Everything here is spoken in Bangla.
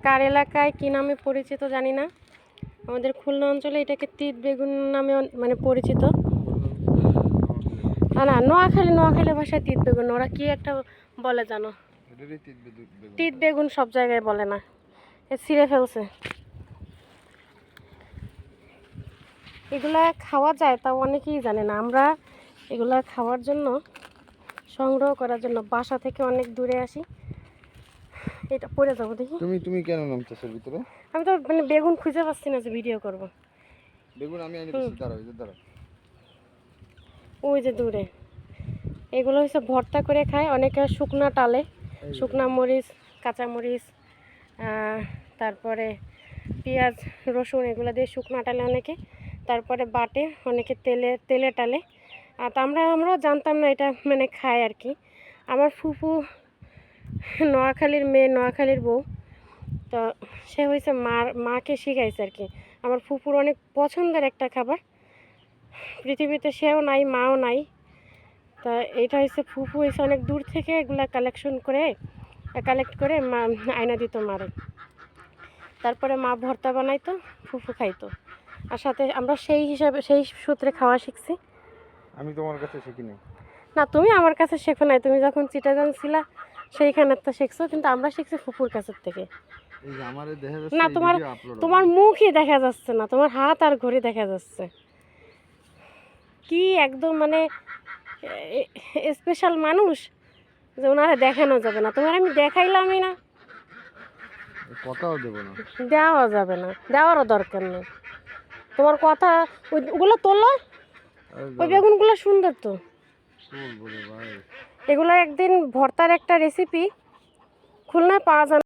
কার এলাকায় কী নামে পরিচিত জানি না, আমাদের খুলনা অঞ্চলে এটাকে তিত বেগুন নামে মানে পরিচিত। না, নোয়াখালী ভাষায় তিত বেগুন, ওরা কি একটা বলে জানো, তিত বেগুন সব জায়গায় বলে না, ছিঁড়ে ফেলছে। এগুলা খাওয়া যায় তাও অনেকেই জানে না। আমরা এগুলা খাওয়ার জন্য, সংগ্রহ করার জন্য বাসা থেকে অনেক দূরে আসি। এটা পড়ে যাবো দেখি। তুমি কেন নামতেছো ভিতরে? আমি তো মানে বেগুন খুঁজে পাচ্ছি না যে ভিডিও করব। বেগুন আমি এনে দিচ্ছি, দাঁড়াও দাঁড়াও। ওই যে দূরে এগুলো হচ্ছে ভর্তা করে খায় অনেকে, শুকনা টালে, শুকনা মরিচ, কাঁচা মরিচ, তারপরে পেঁয়াজ রসুন এগুলো দিয়ে শুকনা টালে অনেকে, তারপরে বাটে অনেকে তেলে টালে। আর আমরাও জানতাম না এটা মানে খায় আর কি। আমার ফুফু নোয়াখালীর মেয়ে, নোয়াখালীর বউ, তো সে হয়েছে মাকে শিখাইছে আর কি। আমার ফুফুর অনেক পছন্দের একটা খাবার, পৃথিবীতে সেও নাই মাও নাই, তা এটা হচ্ছে ফুফু হয়েছে অনেক দূর থেকে এগুলা কালেক্ট করে মা আয়না দিত মারে, তারপরে মা ভর্তা বানাইতো, ফুফু খাইতো, আর সাথে আমরা সেই হিসাবে সেই সূত্রে খাওয়া শিখছি। আমি তোমার কাছে শিখি নাই। না, তুমি আমার কাছে শেখো নাই, তুমি যখন চিটাগাং ছিলা সেইখানে তো শিখছো, কিন্তু আমরা শিখছি ফুফুর কাছের থেকে। না, তোমার মুখই দেখা যাচ্ছে না, তোমার হাত আর ঘড়ি দেখা যাচ্ছে। কি একদম মানে স্পেশাল মানুষ যে ওনারা দেখানো যাবে না, তোমার আমি দেখাইলামই না, কথাও দেবো না, দেওয়া যাবে না, দেওয়ারও দরকার নেই। তোমার কথা ওগুলো তোলো, ওই বেগুনগুলো সুন্দর তো। এগুলো একদিন ভর্তার একটা রেসিপি খুলনায় পাওয়া যায়।